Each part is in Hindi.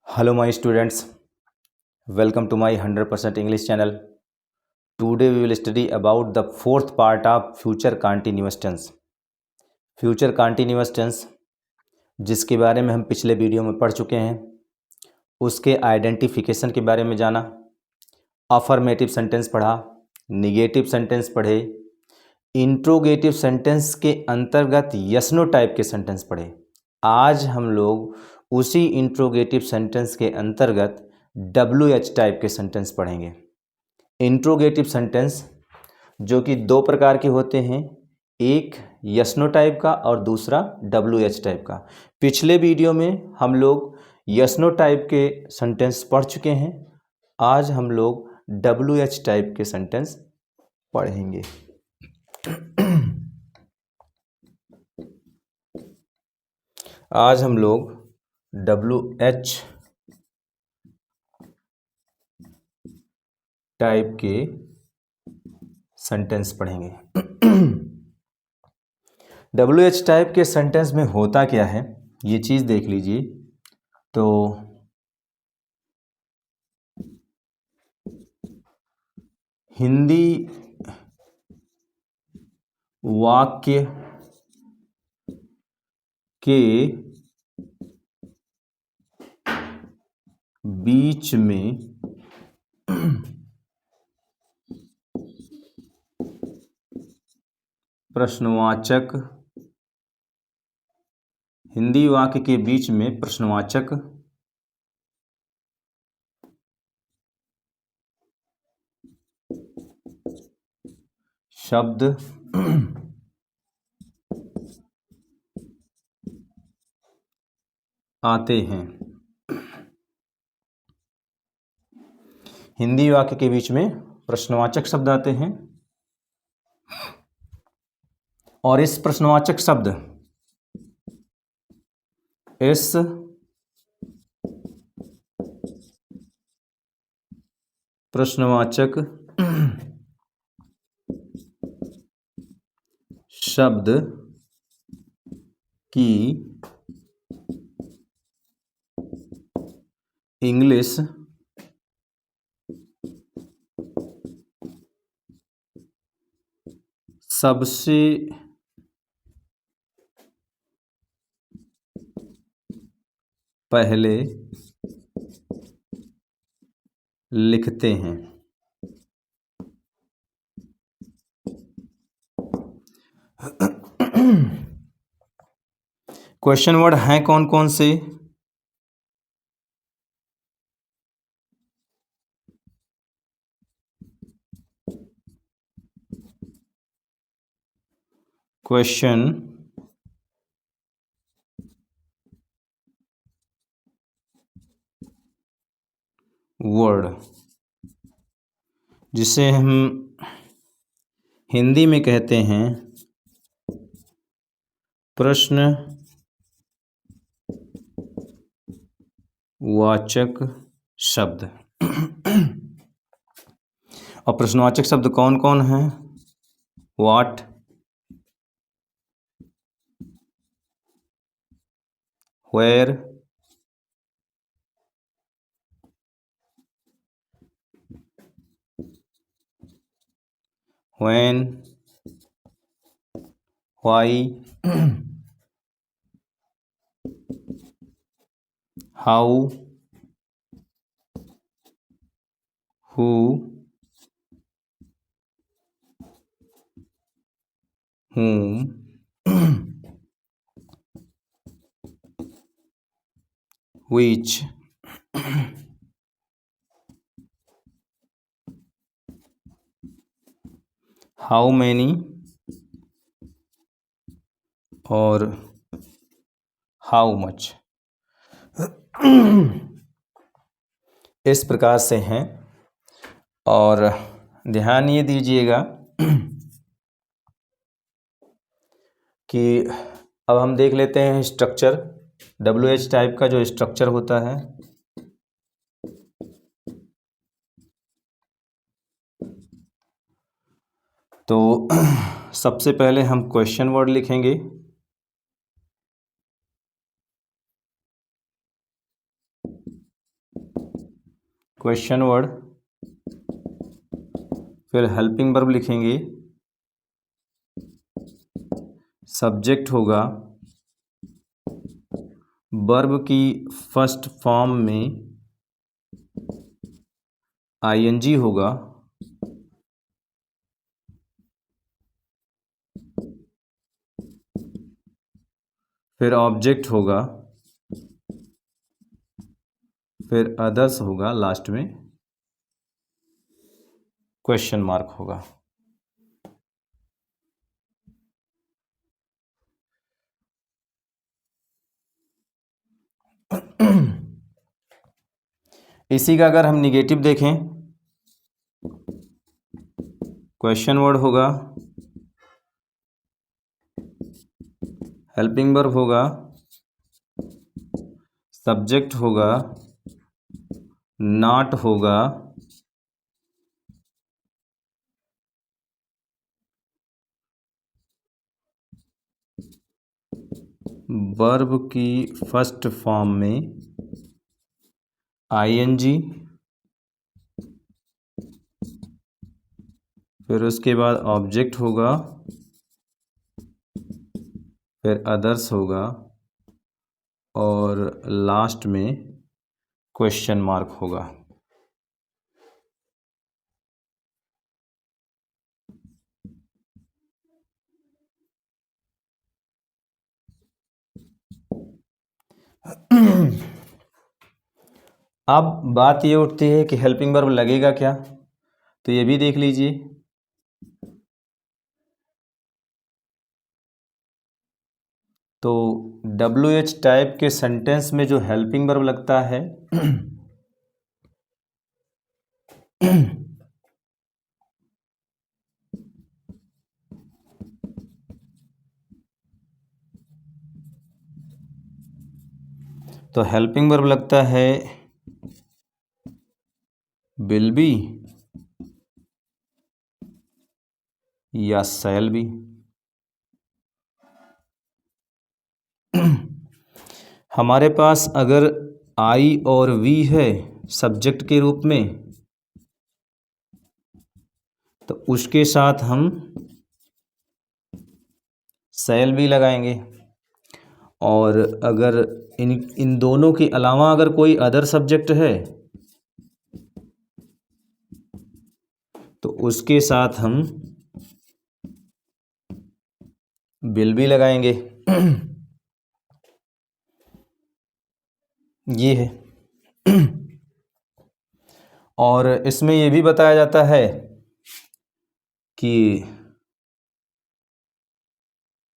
Hello, my students. Welcome to my 100% English channel. Today we will study about the fourth part of future continuous tense. Future continuous tense, जिसके बारे में हम पिछले वीडियो में पढ़ चुके हैं, उसके आइडेंटिफिकेशन के बारे में जाना, अफर्मेटिव सेंटेंस पढ़ा, निगेटिव सेंटेंस पढ़े, इंट्रोगेटिव सेंटेंस के अंतर्गत यस नो टाइप के सेंटेंस पढ़े। आज हम लोग उसी इंट्रोगेटिव सेंटेंस के अंतर्गत WH टाइप के सेंटेंस पढ़ेंगे। इंट्रोगेटिव सेंटेंस जो कि दो प्रकार के होते हैं, एक यस नो टाइप का और दूसरा WH टाइप का। पिछले वीडियो में हम लोग यस नो टाइप के सेंटेंस पढ़ चुके हैं। आज हम लोग WH टाइप के सेंटेंस पढ़ेंगे। आज हम लोग WH टाइप के सेंटेंस पढ़ेंगे। WH टाइप के सेंटेंस में होता क्या है, ये चीज़ देख लीजिए। तो हिंदी वाक्य के बीच में प्रश्नवाचक, हिंदी वाक्य के बीच में प्रश्नवाचक शब्द आते हैं। हिंदी वाक्य के बीच में प्रश्नवाचक शब्द आते हैं और इस प्रश्नवाचक शब्द, इस प्रश्नवाचक शब्द की इंग्लिश सबसे पहले लिखते हैं। क्वेश्चन वर्ड हैं कौन कौन से? क्वेश्चन वर्ड, जिसे हम हिंदी में कहते हैं प्रश्न वाचक शब्द। और प्रश्नवाचक शब्द कौन कौन हैं? What, where, when, why, how, who, whom, which, how many और how much। इस प्रकार से हैं। और ध्यान ये दीजिएगा कि अब हम देख लेते हैं स्ट्रक्चर, WH टाइप का जो स्ट्रक्चर होता है। तो सबसे पहले हम क्वेश्चन वर्ड लिखेंगे, क्वेश्चन वर्ड, फिर हेल्पिंग वर्ब लिखेंगे, सब्जेक्ट होगा, वर्ब की फर्स्ट फॉर्म में आईएनजी होगा, फिर ऑब्जेक्ट होगा, फिर अदर्स होगा, लास्ट में क्वेश्चन मार्क होगा। इसी का अगर हम निगेटिव देखें, क्वेश्चन वर्ड होगा, हेल्पिंग वर्ब होगा, सब्जेक्ट होगा, नॉट होगा, वर्ब की फर्स्ट फॉर्म में आईएनजी, फिर उसके बाद ऑब्जेक्ट होगा, फिर अदर्स होगा और लास्ट में क्वेश्चन मार्क होगा। अब बात ये उठती है कि हेल्पिंग वर्ब लगेगा क्या, तो ये भी देख लीजिए। तो WH टाइप के सेंटेंस में जो हेल्पिंग वर्ब लगता है तो हेल्पिंग वर्ब लगता है विल बी या शैल बी। हमारे पास अगर आई और वी है सब्जेक्ट के रूप में, तो उसके साथ हम शैल बी लगाएंगे। और अगर इन दोनों के अलावा अगर कोई अदर सब्जेक्ट है तो उसके साथ हम विल बी लगाएंगे। ये है। और इसमें ये भी बताया जाता है कि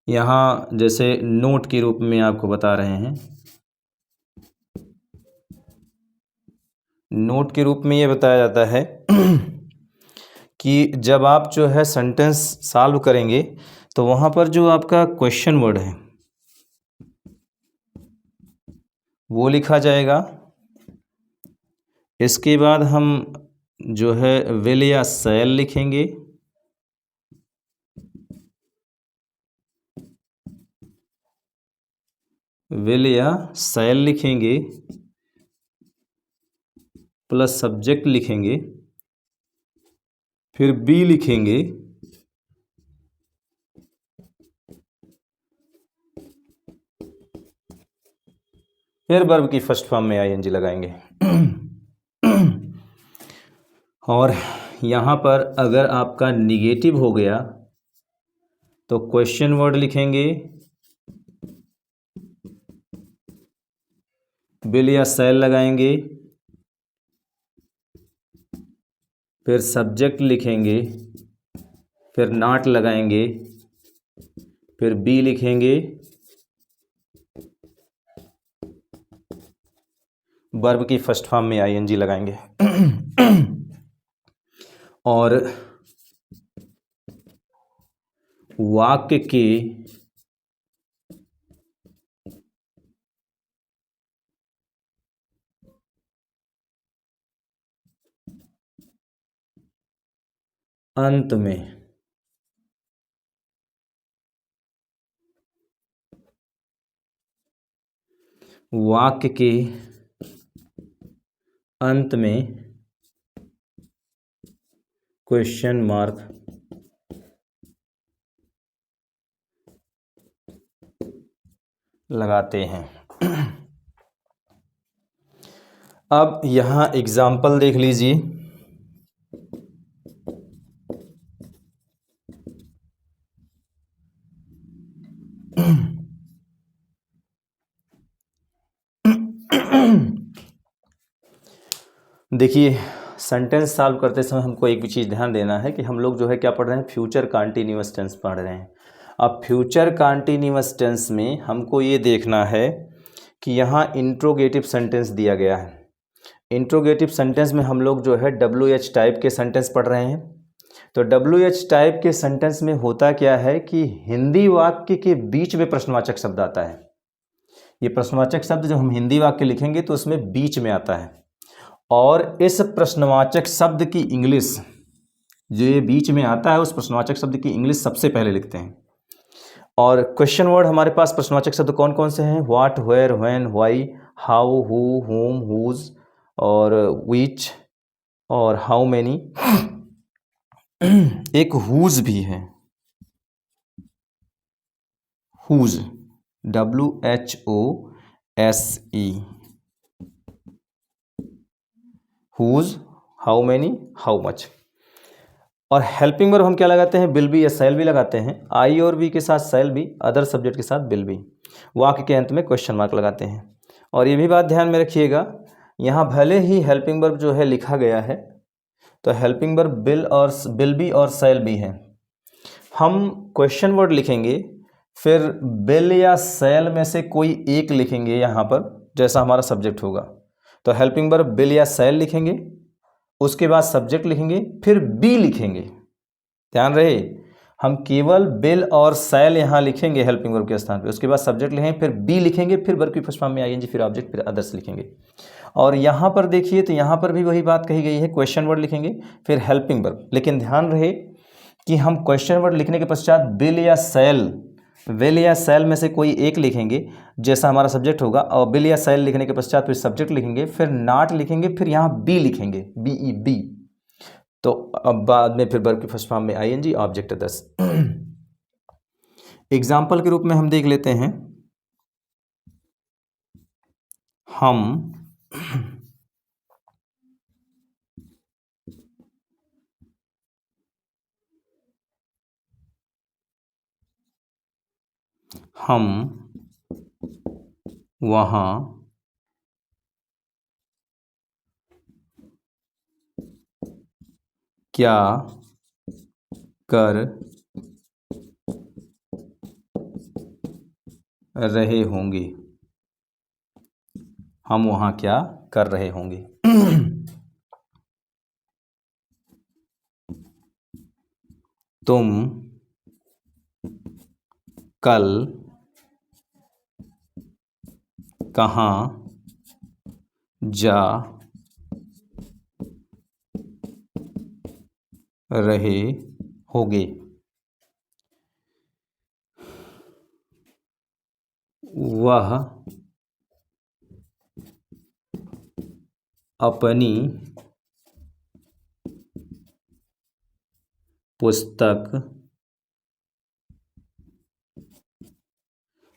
यहाँ जैसे नोट के रूप में आपको बता रहे हैं, नोट के रूप में ये बताया जाता है कि जब आप जो है सेंटेंस सॉल्व करेंगे तो वहाँ पर जो आपका क्वेश्चन वर्ड है वो लिखा जाएगा। इसके बाद हम जो है विल या शैल लिखेंगे, विल या शैल लिखेंगे प्लस सब्जेक्ट लिखेंगे, फिर बी लिखेंगे, फिर वर्ब की फर्स्ट फॉर्म में आईएनजी लगाएंगे। और यहाँ पर अगर आपका निगेटिव हो गया तो क्वेश्चन वर्ड लिखेंगे, विल या शैल लगाएंगे, फिर सब्जेक्ट लिखेंगे, फिर नॉट लगाएंगे, फिर बी लिखेंगे, वर्ब की फर्स्ट फॉर्म में आईएनजी लगाएंगे। और वाक्य के अंत में वाक्य के अंत में क्वेश्चन मार्क लगाते हैं। अब यहाँ एग्जाम्पल देख लीजिए। देखिए, सेंटेंस सॉल्व करते समय हमको एक भी चीज़ ध्यान देना है कि हम लोग जो है क्या पढ़ रहे हैं, फ्यूचर कंटीन्यूअस टेंस पढ़ रहे हैं। अब फ्यूचर कंटीन्यूअस टेंस में हमको ये देखना है कि यहाँ इंट्रोगेटिव सेंटेंस दिया गया है। इंट्रोगेटिव सेंटेंस में हम लोग जो है WH टाइप के सेंटेंस पढ़ रहे हैं। तो WH टाइप के सेंटेंस में होता क्या है कि हिंदी वाक्य के बीच में प्रश्नवाचक शब्द आता है। ये प्रश्नवाचक शब्द जब हम हिंदी वाक्य लिखेंगे तो उसमें बीच में आता है, और इस प्रश्नवाचक शब्द की इंग्लिश जो ये बीच में आता है उस प्रश्नवाचक शब्द की इंग्लिश सबसे पहले लिखते हैं। और क्वेश्चन वर्ड हमारे पास प्रश्नवाचक शब्द कौन कौन से हैं? What, where, when, why, how, who, whom, whose और विच और हाउ मेनी। एक हुज भी है, whose, WHOSE, whose, how many, how much. और हेल्पिंग वर्ब हम क्या लगाते हैं? विल बी या शैल बी लगाते हैं। आई और बी के साथ शैल बी, अदर सब्जेक्ट के साथ विल बी। वाक्य के अंत में क्वेश्चन मार्क लगाते हैं। और ये भी बात ध्यान में रखिएगा, यहाँ भले ही हेल्पिंग वर्ब जो है लिखा गया है तो हेल्पिंग वर्ब विल बी और शैल बी है। हम क्वेश्चन वर्ड लिखेंगे फिर विल या शैल में से कोई एक लिखेंगे यहाँ पर, जैसा हमारा सब्जेक्ट होगा। तो हेल्पिंग वर्ब विल या शैल लिखेंगे, उसके बाद सब्जेक्ट लिखेंगे, फिर बी लिखेंगे। ध्यान रहे, हम केवल विल और शैल यहाँ लिखेंगे हेल्पिंग वर्ब के स्थान पे, उसके बाद सब्जेक्ट लिखेंगे, फिर बी लिखेंगे, फिर वर्ब की फर्स्ट फॉर्म में ING, फिर ऑब्जेक्ट, फिर अदर्स लिखेंगे। और यहाँ पर देखिए तो यहाँ पर भी वही बात कही गई है, क्वेश्चन वर्ड लिखेंगे फिर हेल्पिंग वर्ब। लेकिन ध्यान रहे कि हम क्वेश्चन वर्ड लिखने के पश्चात विल या शैल में से कोई एक लिखेंगे जैसा हमारा सब्जेक्ट होगा, और विल या शैल लिखने के पश्चात फिर सब्जेक्ट लिखेंगे, फिर नॉट लिखेंगे, फिर यहाँ बी लिखेंगे, BEB। तो अब बाद में फिर वर्ब की फर्स्ट फॉर्म में ING, ऑब्जेक्ट, अदर्स। एग्जाम्पल के रूप में हम देख लेते हैं, हम वहाँ क्या कर रहे होंगे? हम वहाँ क्या कर रहे होंगे? तुम कल कहाँ जा रहे होगे?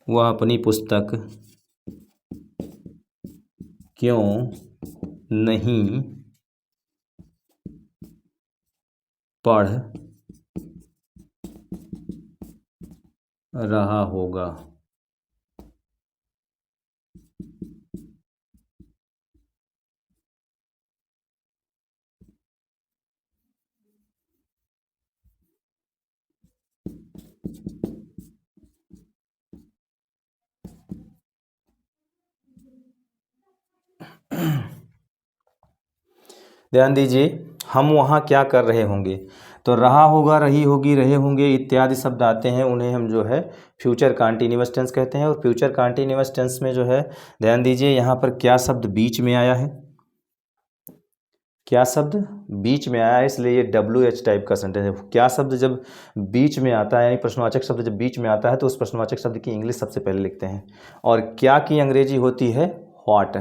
वह अपनी पुस्तक क्यों नहीं पढ़ रहा होगा? ध्यान दीजिए, हम वहाँ क्या कर रहे होंगे, तो रहा होगा, रही होगी, रहे होंगे इत्यादि शब्द आते हैं, उन्हें हम जो है फ्यूचर कंटीन्यूअस टेंस कहते हैं। और फ्यूचर कंटीन्यूअस टेंस में जो है ध्यान दीजिए, यहाँ पर क्या शब्द बीच में आया है, क्या शब्द बीच में आया है, इसलिए ये WH टाइप का सेंटेंस है। क्या शब्द जब बीच में आता है, यानी प्रश्नवाचक शब्द जब बीच में आता है तो उस प्रश्नवाचक शब्द की इंग्लिश सबसे पहले लिखते हैं। और क्या की अंग्रेजी होती है? व्हाट।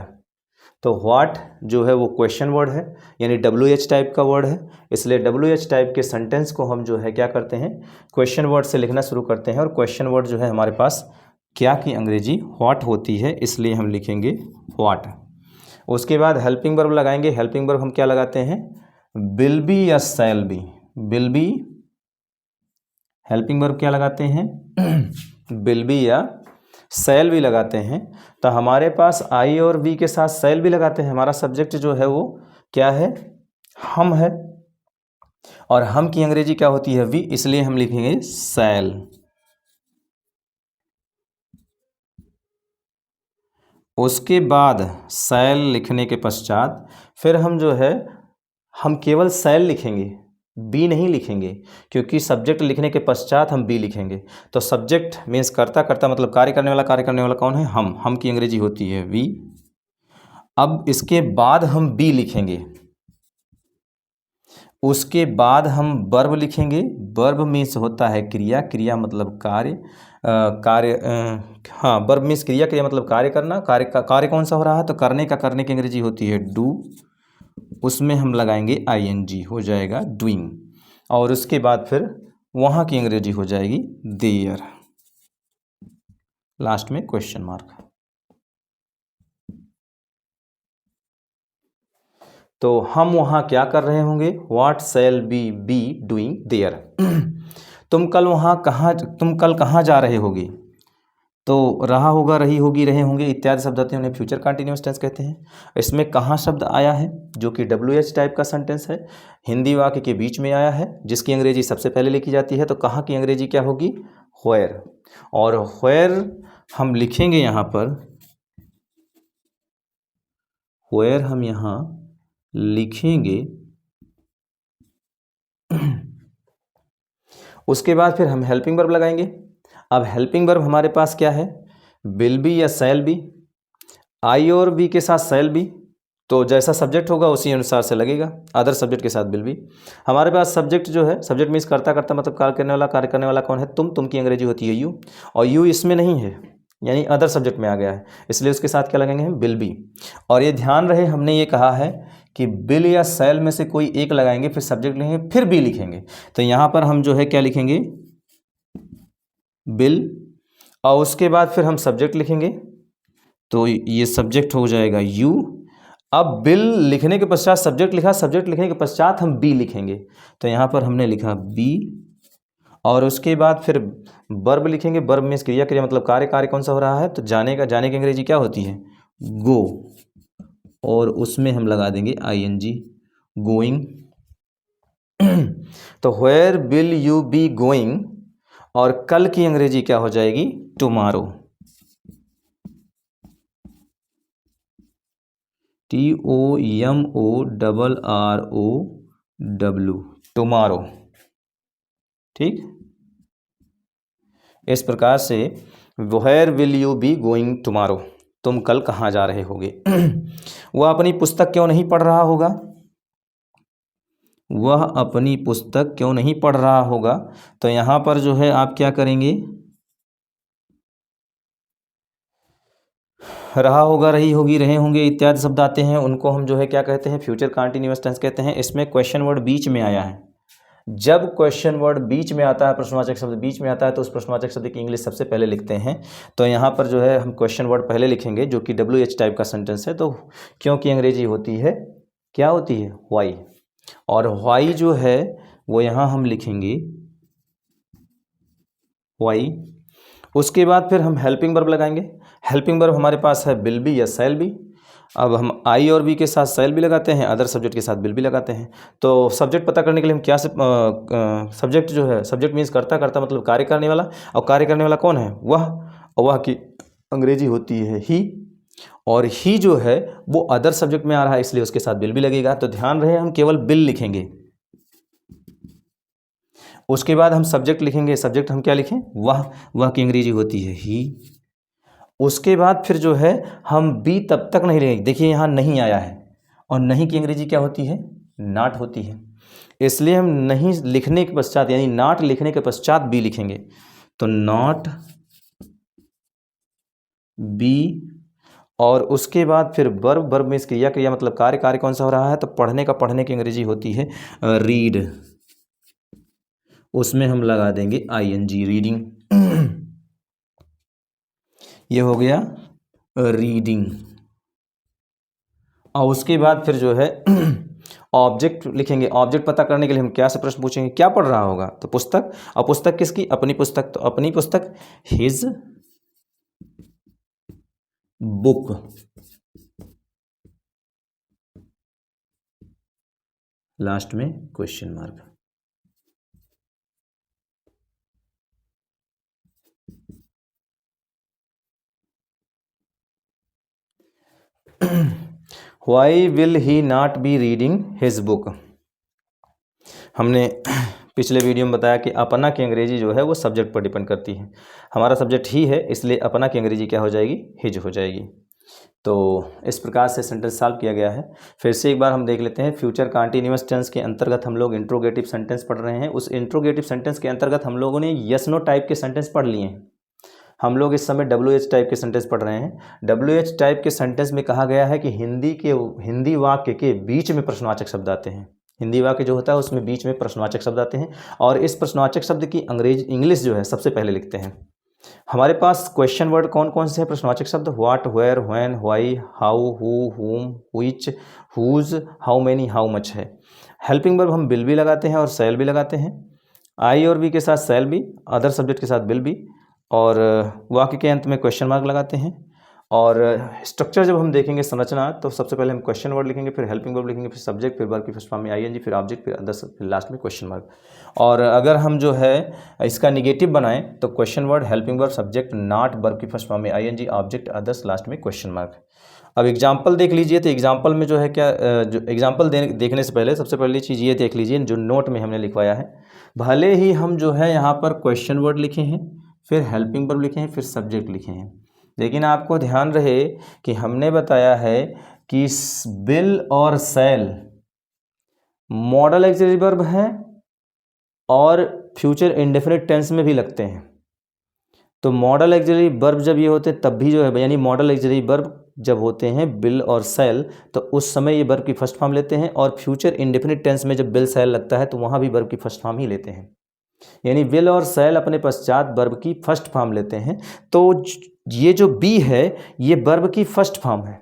तो व्हाट जो है वो क्वेश्चन वर्ड है, यानी WH टाइप का वर्ड है, इसलिए WH टाइप के सेंटेंस को हम जो है क्या करते हैं, क्वेश्चन वर्ड से लिखना शुरू करते हैं। और क्वेश्चन वर्ड जो है हमारे पास क्या की अंग्रेजी व्हाट होती है, इसलिए हम लिखेंगे व्हाट। उसके बाद हेल्पिंग वर्ब लगाएंगे। हेल्पिंग वर्ब हम क्या लगाते हैं, विल बी या shall be. Will be, helping verb क्या लगाते हैं, विल बी या शैल भी लगाते हैं। तो हमारे पास आई और वी के साथ शैल भी लगाते हैं। हमारा सब्जेक्ट जो है वो क्या है, हम है, और हम की अंग्रेजी क्या होती है, वी, इसलिए हम लिखेंगे शैल। उसके बाद शैल लिखने के पश्चात फिर हम जो है हम केवल शैल लिखेंगे, बी नहीं लिखेंगे, क्योंकि सब्जेक्ट लिखने के पश्चात हम बी लिखेंगे। तो सब्जेक्ट मीन्स कर्ता, कर्ता मतलब कार्य करने वाला, कार्य करने वाला कौन है, हम की अंग्रेजी होती है वी। अब इसके बाद हम बी लिखेंगे, उसके बाद हम वर्ब लिखेंगे। वर्ब मीन्स होता है क्रिया, क्रिया मतलब कार्य, हाँ, वर्ब मीन्स क्रिया, क्रिया मतलब कार्य करना। कार्य का कार्य कौन सा हो रहा है, तो करने का, करने की अंग्रेजी होती है डू, उसमें हम लगाएंगे ING, हो जाएगा डूइंग। और उसके बाद फिर वहाँ की अंग्रेजी हो जाएगी देयर, लास्ट में क्वेश्चन मार्क। तो हम वहाँ क्या कर रहे होंगे, what shall be doing there. तुम कल कहाँ जा रहे होगे, तो रहा होगा, रही होगी, रहे होंगे इत्यादि शब्द आते हैं, उन्हें फ्यूचर कंटिन्यूअस टेंस कहते हैं। इसमें कहाँ शब्द आया है, जो कि WH टाइप का सेंटेंस है, हिंदी वाक्य के बीच में आया है, जिसकी अंग्रेजी सबसे पहले लिखी जाती है। तो कहाँ की अंग्रेजी क्या होगी, व्हेयर। और व्हेयर हम लिखेंगे यहाँ पर, व्हेयर हम यहाँ लिखेंगे। उसके बाद फिर हम हेल्पिंग वर्ब लगाएंगे। अब हेल्पिंग वर्ब हमारे पास क्या है, विल बी या शैल बी। आई और बी के साथ शैल बी, तो जैसा सब्जेक्ट होगा उसी अनुसार से लगेगा। अदर सब्जेक्ट के साथ विल बी। हमारे पास सब्जेक्ट जो है, सब्जेक्ट मीन्स करता, करता मतलब कार्य करने वाला, कार्य करने वाला कौन है, तुम की अंग्रेजी होती है यू, और यू इसमें नहीं है, यानी अदर सब्जेक्ट में आ गया है, इसलिए उसके साथ क्या लगेंगे हम, विल बी। और ये ध्यान रहे, हमने ये कहा है कि बिल या शैल में से कोई एक लगाएंगे, फिर सब्जेक्ट लिखेंगे, फिर बी लिखेंगे। तो यहाँ पर हम जो है क्या लिखेंगे, बिल, और उसके बाद फिर हम सब्जेक्ट लिखेंगे, तो ये सब्जेक्ट हो जाएगा यू। अब बिल लिखने के पश्चात सब्जेक्ट लिखा, सब्जेक्ट लिखने के पश्चात हम बी लिखेंगे, तो यहाँ पर हमने लिखा बी। और उसके बाद फिर वर्ब लिखेंगे। वर्ब मीन्स क्रिया, क्रिया मतलब कार्य, कार्य कौन सा हो रहा है, तो जाने का, जाने की अंग्रेजी क्या होती है, गो, और उसमें हम लगा देंगे ING, गोइंग। तो where will you be going, और कल की अंग्रेजी क्या हो जाएगी, टुमारो, TOMORROW, टुमारो। ठीक, इस प्रकार से where will you be going tomorrow, तुम कल कहाँ जा रहे होगे। वह अपनी पुस्तक क्यों नहीं पढ़ रहा होगा, वह अपनी पुस्तक क्यों नहीं पढ़ रहा होगा, तो यहाँ पर जो है आप क्या करेंगे, रहा होगा, रही होगी, रहे होंगे इत्यादि शब्द आते हैं, उनको हम जो है क्या कहते हैं, फ्यूचर कंटीन्यूअस टेंस कहते हैं। इसमें क्वेश्चन वर्ड बीच में आया है। जब क्वेश्चन वर्ड बीच में आता है, प्रश्नवाचक शब्द बीच में आता है, तो उस प्रश्नवाचक शब्द की इंग्लिश सबसे पहले लिखते हैं। तो यहाँ पर जो है हम क्वेश्चन वर्ड पहले लिखेंगे, जो कि WH टाइप का सेंटेंस है। तो क्योंकि अंग्रेजी होती है, क्या होती है, वाई, और वाई जो है वो यहाँ हम लिखेंगे वाई। उसके बाद फिर हम हेल्पिंग वर्ब लगाएंगे। हेल्पिंग वर्ब हमारे पास है विल बी या शैल बी। अब हम आई और बी के साथ शैल भी लगाते हैं, अदर सब्जेक्ट के साथ विल भी लगाते हैं। तो सब्जेक्ट पता करने के लिए हम क्या सब्जेक्ट जो है, सब्जेक्ट मीन्स करता, करता मतलब कार्य करने वाला, और कार्य करने वाला कौन है, वह, और वह की अंग्रेजी होती है ही, और ही जो है वो अदर सब्जेक्ट में आ रहा है, इसलिए उसके साथ विल भी लगेगा। तो ध्यान रहे, हम केवल विल लिखेंगे। उसके बाद हम सब्जेक्ट लिखेंगे। सब्जेक्ट हम क्या लिखें, वह की अंग्रेजी होती है ही। उसके बाद फिर जो है हम बी तब तक नहीं लिखेंगे। देखिए यहाँ नहीं आया है, और नहीं की अंग्रेजी क्या होती है, नॉट होती है, इसलिए हम नहीं लिखने के पश्चात, यानी नॉट लिखने के पश्चात बी लिखेंगे। तो नॉट बी, और उसके बाद फिर वर्ब, वर्ब में क्रिया, क्रिया मतलब कार्य, कार्य कौन सा हो रहा है, तो पढ़ने का, पढ़ने की अंग्रेजी होती है रीड, उसमें हम लगा देंगे ING, रीडिंग। ये हो गया रीडिंग। और उसके बाद फिर जो है ऑब्जेक्ट लिखेंगे। ऑब्जेक्ट पता करने के लिए हम क्या से प्रश्न पूछेंगे, क्या पढ़ रहा होगा, तो पुस्तक। और पुस्तक किसकी, अपनी पुस्तक, तो अपनी पुस्तक हिज बुक। लास्ट में question mark. Why will he not be reading his book? हमने पिछले वीडियो में बताया कि अपना की अंग्रेजी जो है वो सब्जेक्ट पर डिपेंड करती है। हमारा सब्जेक्ट ही है, इसलिए अपना की अंग्रेजी क्या हो जाएगी, हिज हो जाएगी। तो इस प्रकार से सेंटेंस सॉल्व किया गया है। फिर से एक बार हम देख लेते हैं। फ्यूचर कंटीन्यूअस टेंस के अंतर्गत हम लोग इंट्रोगेटिव सेंटेंस पढ़ रहे हैं। उस इंट्रोगेटिव सेंटेंस के अंतर्गत हम लोगों ने यस नो टाइप के सेंटेंस पढ़ लिए हैं। हम लोग इस समय WH टाइप के सेंटेंस पढ़ रहे हैं। WH टाइप के सेंटेंस में कहा गया है कि हिंदी वाक्य के बीच में प्रश्नवाचक शब्द आते हैं। हिंदी वाक्य जो होता है उसमें बीच में प्रश्नवाचक शब्द आते हैं, और इस प्रश्नवाचक शब्द की इंग्लिश जो है सबसे पहले लिखते हैं। हमारे पास क्वेश्चन वर्ड कौन कौन से हैं प्रश्नवाचक शब्द, what, where, when, why, how, who, whom, which, whose, how many, how much है। हेल्पिंग वर्ब हम विल भी लगाते हैं और शैल भी लगाते हैं। आई और वी के साथ शैल भी, अदर सब्जेक्ट के साथ विल भी, और वाक्य के अंत में क्वेश्चन मार्क लगाते हैं। और स्ट्रक्चर जब हम देखेंगे, संरचना, तो सबसे पहले हम क्वेश्चन वर्ड लिखेंगे, फिर हेल्पिंग वर्ब लिखेंगे, फिर सब्जेक्ट, फिर वर्ब की फर्स्ट फॉर्म में ING, फिर ऑब्जेक्ट, फिर अदर, फिर लास्ट में क्वेश्चन मार्क। और अगर हम जो है इसका निगेटिव बनाएं तो question word, helping verb, subject, not, verb की फर्स्ट फॉर्म में ING, ऑब्जेक्ट, अदर्स, लास्ट में क्वेश्चन मार्क। अब एग्जाम्पल देख लीजिए। तो एग्जाम्पल में जो है क्या, जो एग्जाम्पल देखने से पहले सबसे पहली चीज़ ये देख लीजिए जो नोट में हमने लिखवाया है। भले ही हम जो है यहाँ पर क्वेश्चन वर्ड लिखे हैं, फिर हेल्पिंग वर्ब लिखे हैं, फिर सब्जेक्ट लिखे हैं, लेकिन आपको ध्यान रहे कि हमने बताया है कि विल और शैल मॉडल ऑक्सिलरी वर्ब हैं और फ्यूचर इंडेफिनिट टेंस में भी लगते हैं। तो मॉडल ऑक्सिलरी वर्ब जब ये होते हैं तब भी जो है, यानी मॉडल ऑक्सिलरी वर्ब जब होते हैं विल और शैल, तो उस समय ये वर्ब की फर्स्ट फॉर्म लेते हैं, और फ्यूचर इंडेफिनिट टेंस में जब विल शैल लगता है तो वहाँ भी वर्ब की फर्स्ट फॉर्म ही लेते हैं। यानी विल और शैल अपने पश्चात वर्ब की फर्स्ट फॉर्म लेते हैं। तो ये जो बी है ये वर्ब की फर्स्ट फॉर्म है,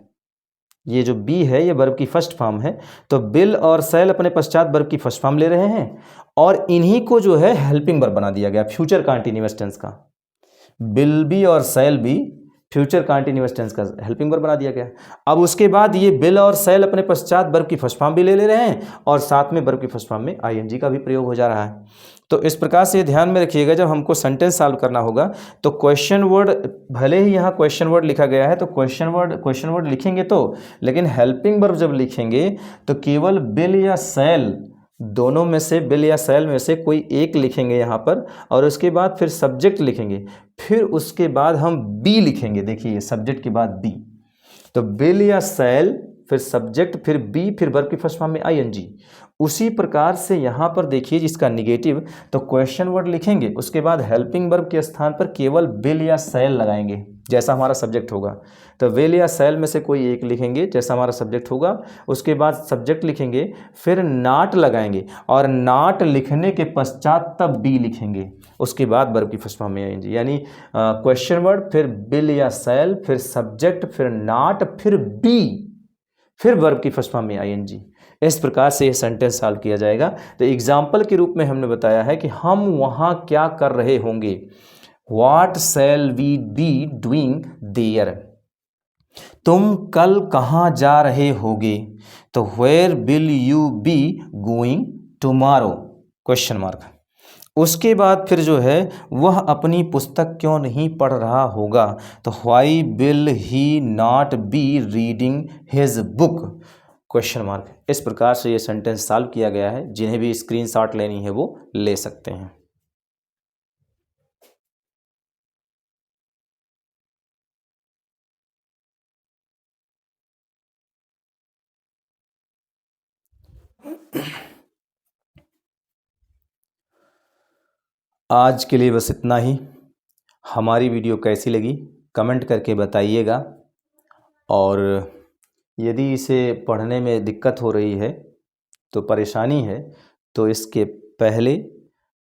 ये जो बी है ये वर्ब की फर्स्ट फॉर्म है। तो विल और शैल अपने पश्चात वर्ब की फर्स्ट फॉर्म ले रहे हैं, और इन्हीं को जो है हेल्पिंग वर्ब बना दिया गया फ्यूचर कंटीन्यूअस टेंस का। विल बी और shall be future continuous tense का हेल्पिंग वर्ब बना दिया गया। अब उसके बाद ये विल और शैल अपने पश्चात वर्ब की फर्स्ट फॉर्म भी ले रहे हैं, और साथ में वर्ब की फर्स्ट फॉर्म में ING का भी प्रयोग हो जा रहा है। तो इस प्रकार से ध्यान में रखिएगा, जब हमको सेंटेंस सॉल्व करना होगा तो क्वेश्चन वर्ड, भले ही यहाँ क्वेश्चन वर्ड लिखा गया है तो क्वेश्चन वर्ड लिखेंगे तो, लेकिन हेल्पिंग वर्ब जब लिखेंगे तो केवल विल या शैल दोनों में से, विल या शैल में से कोई एक लिखेंगे यहाँ पर, और उसके बाद फिर सब्जेक्ट लिखेंगे, फिर उसके बाद हम बी लिखेंगे। देखिए सब्जेक्ट के बाद बी, तो विल या शैल, फिर सब्जेक्ट, फिर बी, फिर वर्ब की फर्स्ट फॉर्म में ING। उसी प्रकार से यहाँ पर देखिए जिसका निगेटिव, तो क्वेश्चन वर्ड लिखेंगे, उसके बाद हेल्पिंग वर्ब के स्थान पर केवल विल या शैल लगाएंगे जैसा हमारा सब्जेक्ट होगा। तो विल या शैल में से कोई एक लिखेंगे जैसा हमारा सब्जेक्ट होगा, उसके बाद सब्जेक्ट लिखेंगे, फिर नॉट लगाएंगे, और नॉट लिखने के पश्चात तब बी लिखेंगे, उसके बाद वर्ब की फर्स्ट फॉर्म में ING। यानी क्वेश्चन वर्ड, फिर विल या शैल, फिर सब्जेक्ट, फिर नॉट, फिर बी, फिर वर्ब की फर्स्ट फॉर्म में ING। इस प्रकार से यह सेंटेंस सॉल्व किया जाएगा। तो एग्जाम्पल के रूप में हमने बताया है कि हम वहाँ क्या कर रहे होंगे, what shall we be doing there. तुम कल कहाँ जा रहे होगे, तो where will you be going tomorrow, question mark. उसके बाद फिर जो है वह अपनी पुस्तक क्यों नहीं पढ़ रहा होगा, तो why will he not be reading his book, question mark. इस प्रकार से ये सेंटेंस सॉल्व किया गया है। जिन्हें भी स्क्रीनशॉट लेनी है वो ले सकते हैं। आज के लिए बस इतना ही। हमारी वीडियो कैसी लगी कमेंट करके बताइएगा, और यदि इसे पढ़ने में दिक्कत हो रही है, तो परेशानी है, तो इसके पहले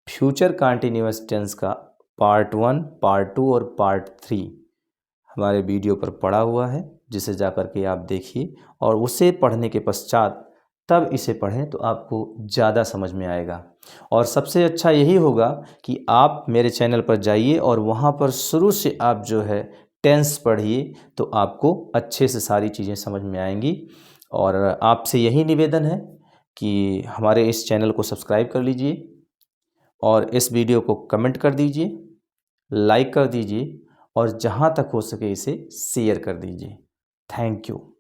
फ्यूचर कंटिन्यूअस टेंस का पार्ट 1, पार्ट 2 और पार्ट 3 हमारे वीडियो पर पड़ा हुआ है, जिसे जा कर के आप देखिए और उसे पढ़ने के पश्चात तब इसे पढ़ें तो आपको ज़्यादा समझ में आएगा। और सबसे अच्छा यही होगा कि आप मेरे चैनल पर जाइए और वहाँ पर शुरू से आप जो है टेंस पढ़िए, तो आपको अच्छे से सारी चीज़ें समझ में आएंगी। और आपसे यही निवेदन है कि हमारे इस चैनल को सब्सक्राइब कर लीजिए और इस वीडियो को कमेंट कर दीजिए, लाइक कर दीजिए और जहाँ तक हो सके इसे शेयर कर दीजिए। Thank you.